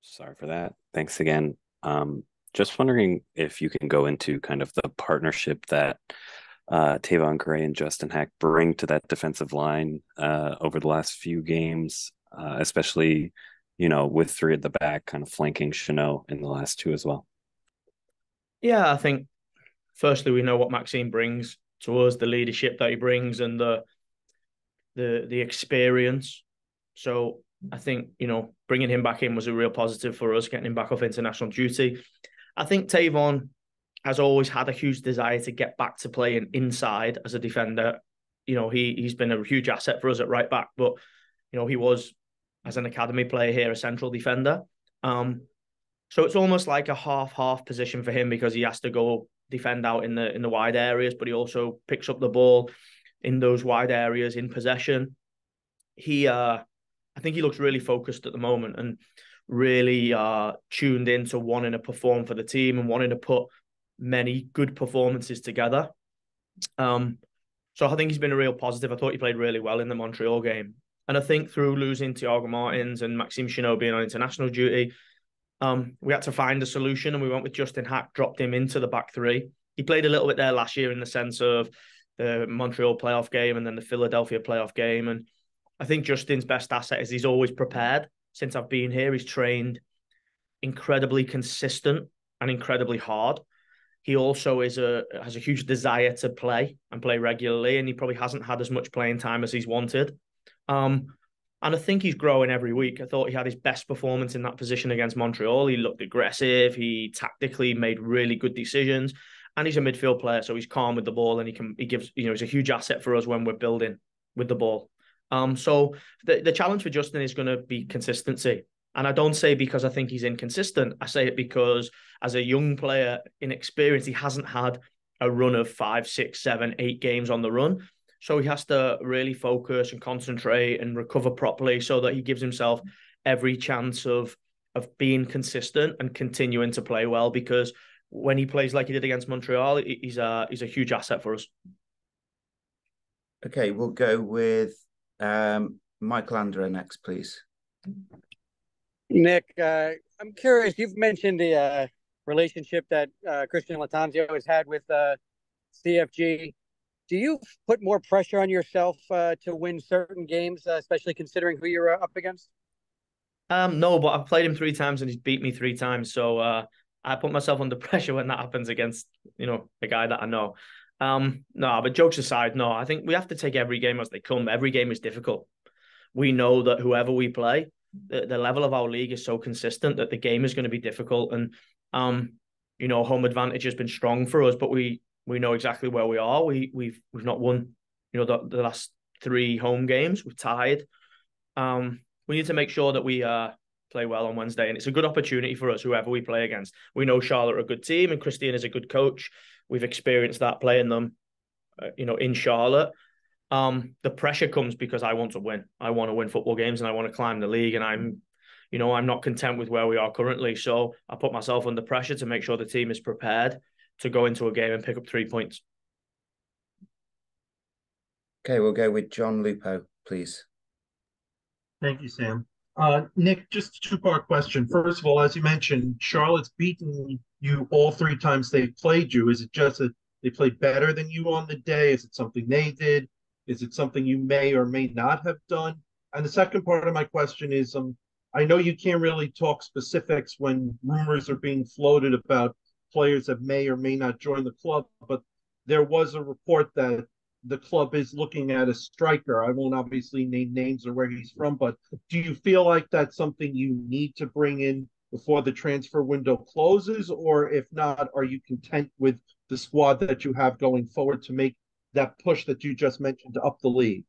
Sorry for that. Thanks again. Just wondering if you can go into kind of the partnership that Tavon Gray and Justin Haak bring to that defensive line over the last few games, especially, with three at the back, kind of flanking Chanel in the last two as well. Yeah, I think firstly we know what Maxime brings to us, the leadership that he brings, and the experience. So I think bringing him back in was a real positive for us, getting him back off international duty. I think Tavon has always had a huge desire to get back to playing inside as a defender. He's been a huge asset for us at right back, but he was, as an academy player here, a central defender. So it's almost like a half-half position for him because he has to go defend out in the wide areas, but he also picks up the ball in those wide areas in possession. I think he looks really focused at the moment and really tuned into wanting to perform for the team and wanting to put many good performances together. So I think he's been a real positive. I thought he played really well in the Montreal game. And I think through losing Thiago Martins and Maxime Chanot being on international duty, we had to find a solution, and we went with Justin Haak, dropped him into the back three. He played a little bit there last year in the sense of the Montreal playoff game and then the Philadelphia playoff game. And I think Justin's best asset is he's always prepared. Since I've been here, he's trained incredibly consistent and incredibly hard. He also has a huge desire to play and play regularly, and he probably hasn't had as much playing time as he's wanted. And I think he's growing every week. I thought he had his best performance in that position against Montreal. He looked aggressive. He tactically made really good decisions. And he's a midfield player, so he's calm with the ball, and he gives, he's a huge asset for us when we're building with the ball. So the challenge for Justin is going to be consistency. And I don't say because I think he's inconsistent. I say it because as a young player, inexperienced, he hasn't had a run of 5, 6, 7, 8 games on the run. So he has to really focus and concentrate and recover properly so that he gives himself every chance of being consistent and continuing to play well. Because when he plays like he did against Montreal, he's a huge asset for us. Okay, we'll go with Michael Andra next, please. Nick, I'm curious. You've mentioned the relationship that Christian Latanzio has had with CFG. Do you put more pressure on yourself to win certain games, especially considering who you're up against? No, but I've played him 3 times and he's beat me 3 times. So I put myself under pressure when that happens against, a guy that I know. No, but jokes aside, no, I think we have to take every game as they come. Every game is difficult. We know that whoever we play, the level of our league is so consistent that the game is going to be difficult. And, home advantage has been strong for us, but we know exactly where we are. We've not won, the last 3 home games. We've tied. We need to make sure that we play well on Wednesday, and it's a good opportunity for us, whoever we play against. We know Charlotte are a good team, and Christian is a good coach. We've experienced that playing them, in Charlotte. The pressure comes because I want to win. I want to win football games, and I want to climb the league, and I'm not content with where we are currently. So I put myself under pressure to make sure the team is prepared to go into a game and pick up 3 points. Okay, we'll go with John Lupo, please. Thank you, Sam. Nick, just a 2-part question. First of all, as you mentioned, Charlotte's beaten you all 3 times they've played you. Is it just that they played better than you on the day? Is it something they did? Is it something you may or may not have done? And the second part of my question is, I know you can't really talk specifics when rumors are being floated about players that may or may not join the club, but there was a report that the club is looking at a striker. I won't obviously name names or where he's from, but do you feel like that's something you need to bring in before the transfer window closes? Or if not, are you content with the squad that you have going forward to make that push that you just mentioned to up the league?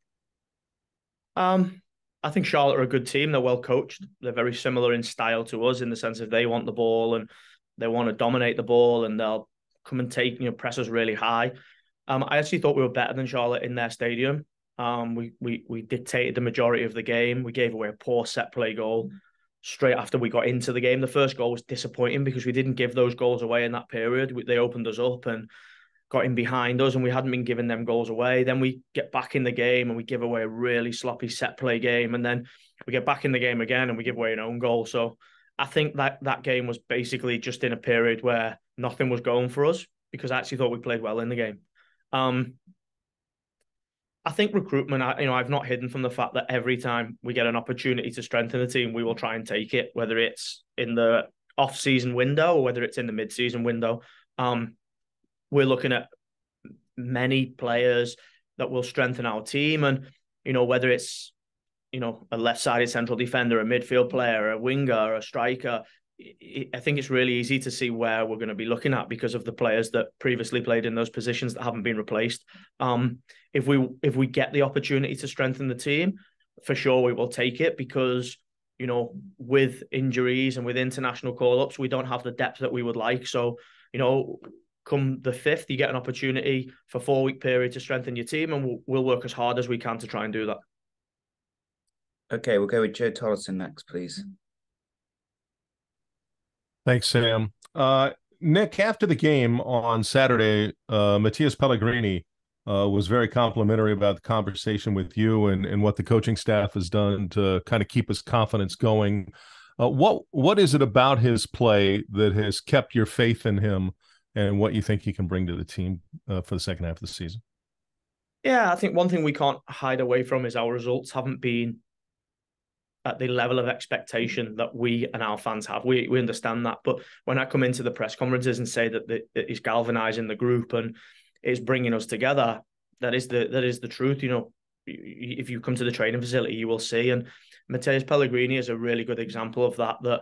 I think Charlotte are a good team. They're well coached. They're very similar in style to us in the sense that they want the ball and they want to dominate the ball, and they'll come and take, press us really high. I actually thought we were better than Charlotte in their stadium. We dictated the majority of the game. We gave away a poor set play goal straight after we got into the game. The first goal was disappointing because we didn't give those goals away in that period. They opened us up and got in behind us, and we hadn't been giving them goals away. Then we get back in the game and we give away a really sloppy set play game. And then we get back in the game again and we give away an own goal. So I think that game was basically just in a period where nothing was going for us because I actually thought we played well in the game. I think recruitment, I've not hidden from the fact that every time we get an opportunity to strengthen the team, we will try and take it, whether it's in the off-season window or whether it's in the mid-season window. We're looking at many players that will strengthen our team, and whether it's a left-sided central defender, a midfield player, a winger, a striker. I think it's really easy to see where we're going to be looking at because of the players that previously played in those positions that haven't been replaced. If we get the opportunity to strengthen the team, for sure we will take it because, with injuries and with international call-ups, we don't have the depth that we would like. So, come the 5th, you get an opportunity for 4-week period to strengthen your team, and we'll work as hard as we can to try and do that. Okay, we'll go with Joe Tollison next, please. Thanks, Sam. Nick, after the game on Saturday, Matthias Pellegrini was very complimentary about the conversation with you and what the coaching staff has done to kind of keep his confidence going. What is it about his play that has kept your faith in him and what you think he can bring to the team for the second half of the season? Yeah, I think one thing we can't hide away from is our results haven't been at the level of expectation that we and our fans have. We understand that. But when I come into the press conferences and say that he's galvanizing the group and is bringing us together, that is the truth. If you come to the training facility, you will see. And Matthias Pellegrini is a really good example of that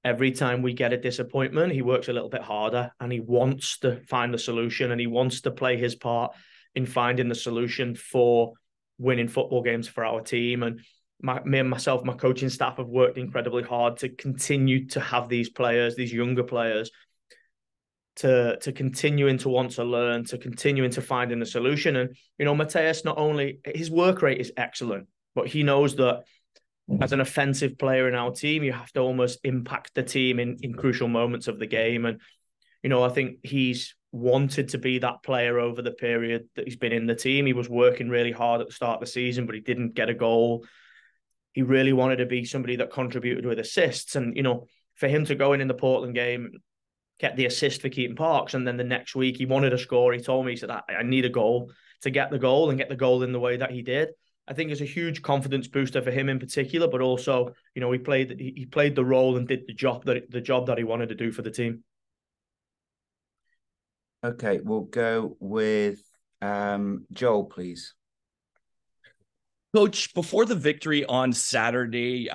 every time we get a disappointment, he works a little bit harder and he wants to find the solution and he wants to play his part in finding the solution for winning football games for our team. And me and myself, my coaching staff have worked incredibly hard to continue to have these players, these younger players, to continuing to want to learn, to continuing to finding the solution. And, Matthias, not only his work rate is excellent, but he knows that as an offensive player in our team, you have to almost impact the team in crucial moments of the game. And, I think he's wanted to be that player over the period that he's been in the team. He was working really hard at the start of the season, but he didn't get a goal. He really wanted to be somebody that contributed with assists. And, for him to go in the Portland game, get the assist for Keaton Parks, and then the next week he wanted a score. He told me, he said, I need a goal to get the goal and get the goal in the way that he did. I think it's a huge confidence booster for him in particular, but also, he played the role and did the job that he wanted to do for the team. Okay, we'll go with Joel, please. Coach, before the victory on Saturday,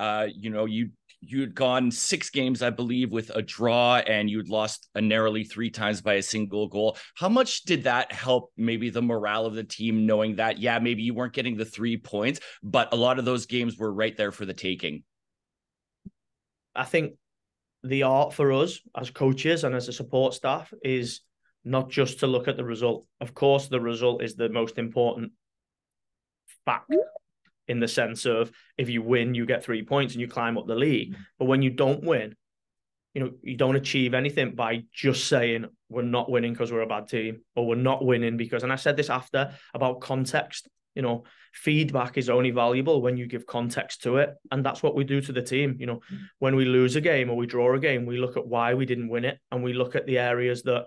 you'd gone 6 games, I believe, with a draw, and you'd lost narrowly 3 times by a single goal. How much did that help maybe the morale of the team, knowing that, yeah, maybe you weren't getting the 3 points, but a lot of those games were right there for the taking? I think the art for us as coaches and as a support staff is not just to look at the result. Of course, the result is the most important fact, in the sense of if you win, you get 3 points and you climb up the league. But when you don't win, you don't achieve anything by just saying we're not winning because we're a bad team, or we're not winning because, and I said this after about context, feedback is only valuable when you give context to it. And that's what we do to the team. When we lose a game or we draw a game, we look at why we didn't win it. And we look at the areas that,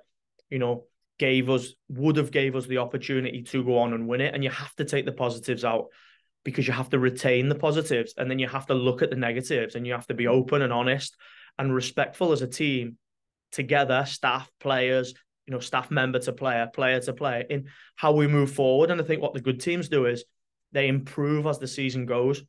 would have gave us the opportunity to go on and win it. And you have to take the positives out, because you have to retain the positives, and then you have to look at the negatives, and you have to be open and honest and respectful as a team together, staff, players, staff member to player to player, in how we move forward. And I think what the good teams do is they improve as the season goes.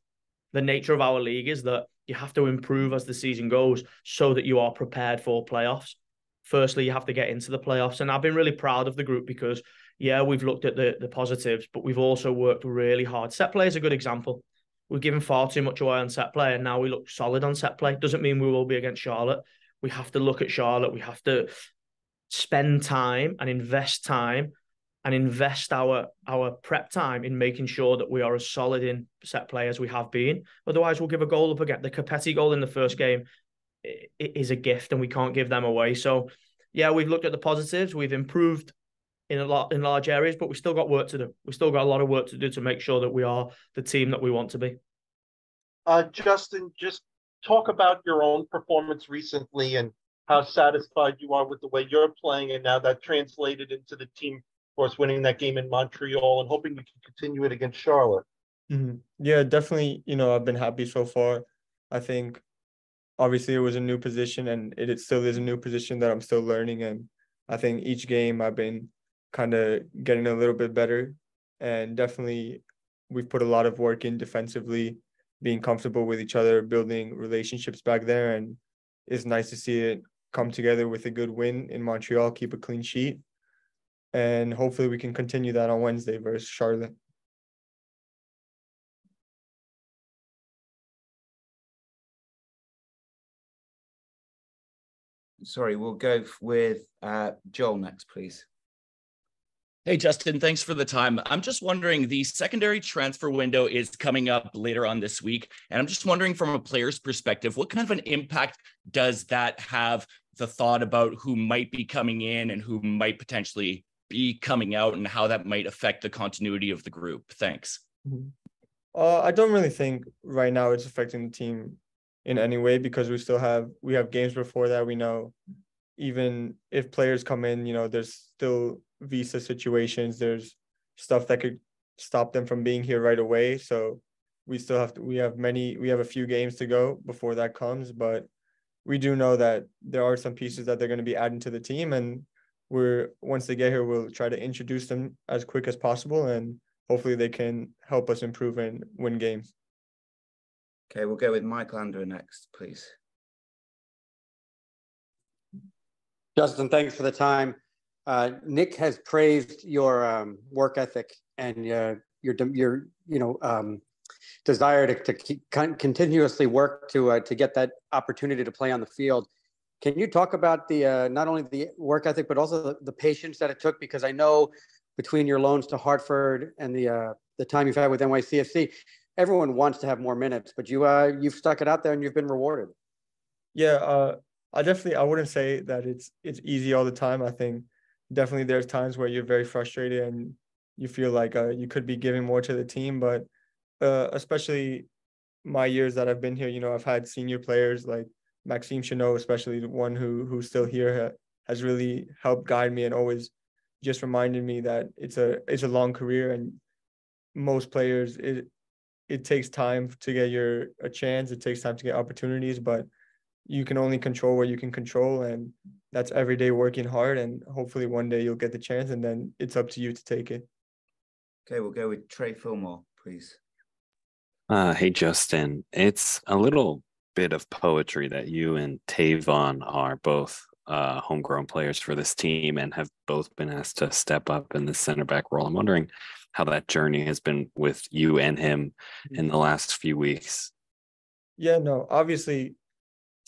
The nature of our league is that you have to improve as the season goes so that you are prepared for playoffs. Firstly, you have to get into the playoffs. And I've been really proud of the group because, yeah, we've looked at the positives, but we've also worked really hard. Set play is a good example. We've given far too much away on set play, and now we look solid on set play. Doesn't mean we will be against Charlotte. We have to look at Charlotte. We have to spend time and invest our prep time in making sure that we are as solid in set play as we have been. Otherwise, we'll give a goal up again. The Capetti goal in the first game is a gift, and we can't give them away. So, yeah, we've looked at the positives. We've improved in large areas, but we still got work to do. We still got a lot of work to do to make sure that we are the team that we want to be. Justin, just talk about your own performance recently and how satisfied you are with the way you're playing, and now that translated into the team, of course, winning that game in Montreal and hoping you can continue it against Charlotte. Yeah, definitely. I've been happy so far. I think obviously it was a new position, and it still is a new position that I'm still learning. And I think each game I've been kind of getting a little bit better. And definitely we've put a lot of work in defensively, being comfortable with each other, building relationships back there. And it's nice to see it come together with a good win in Montreal, keep a clean sheet. And hopefully we can continue that on Wednesday versus Charlotte. Sorry, we'll go with Joel next, please. Hey, Justin, thanks for the time. I'm just wondering, the secondary transfer window is coming up later on this week. And I'm just wondering, from a player's perspective, what kind of an impact does that have, the thought about who might be coming in and who might potentially be coming out, and how that might affect the continuity of the group? Thanks. I don't really think right now it's affecting the team in any way, because we have games before that. We know even if players come in, there's still visa situations, there's stuff that could stop them from being here right away. So we have a few games to go before that comes, but we do know that there are some pieces that they're going to be adding to the team, and once they get here, we'll try to introduce them as quick as possible, and hopefully they can help us improve and win games. Okay, we'll go with Mike Lander next, please. Justin, thanks for the time. Nick has praised your work ethic and your desire to continuously work to get that opportunity to play on the field. Can you talk about the not only the work ethic but also the patience that it took? Because I know between your loans to Hartford and the time you've had with NYCFC, everyone wants to have more minutes, but you've stuck it out there and you've been rewarded. Yeah, I wouldn't say that it's easy all the time. I think definitely there's times where you're very frustrated and you feel like you could be giving more to the team, but especially my years that I've been here, I've had senior players like Maxime Chanot, especially the one who's still here, has really helped guide me and always just reminded me that it's a long career, and most players it takes time to get a chance. It takes time to get opportunities, but you can only control what you can control, and that's every day working hard, and hopefully one day you'll get the chance, and then it's up to you to take it. Okay, we'll go with Trey Fillmore, please. Hey, Justin, it's a little bit of poetry that you and Tavon are both homegrown players for this team and have both been asked to step up in the center back role. I'm wondering how that journey has been with you and him in the last few weeks. Yeah, no, obviously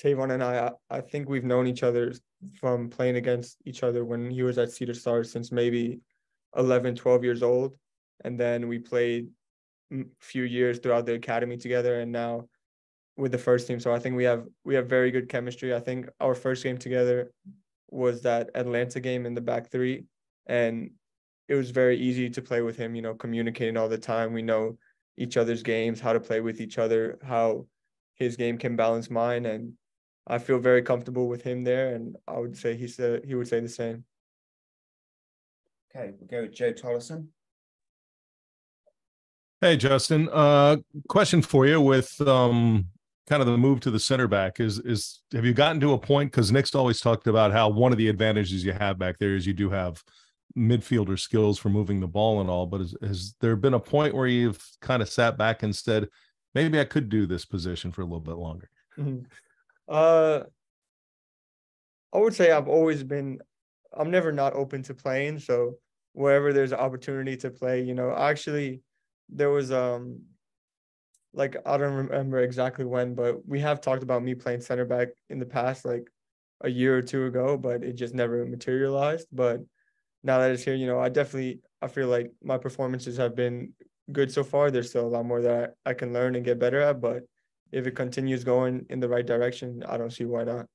Tavon and I think we've known each other from playing against each other when he was at Cedar Stars since maybe 11, 12 years old. And then we played a few years throughout the academy together, and now with the first team. So I think we have very good chemistry. I think our first game together was that Atlanta game in the back three, and it was very easy to play with him, communicating all the time. We know each other's games, how to play with each other, how his game can balance mine, and I feel very comfortable with him there, and I would say he would say the same. Okay, we'll go with Joe Tolleson. Hey, Justin. Question for you with kind of the move to the center back is have you gotten to a point, because Nick's always talked about how one of the advantages you have back there is you do have midfielder skills for moving the ball and all, but has there been a point where you've kind of sat back and said, maybe I could do this position for a little bit longer? I would say I'm never not open to playing. So wherever there's an opportunity to play, actually there was, like, I don't remember exactly when, but we have talked about me playing center back in the past, like a year or two ago, but it just never materialized. But now that it's here, I feel like my performances have been good so far. There's still a lot more that I can learn and get better at, but if it continues going in the right direction, I don't see why not.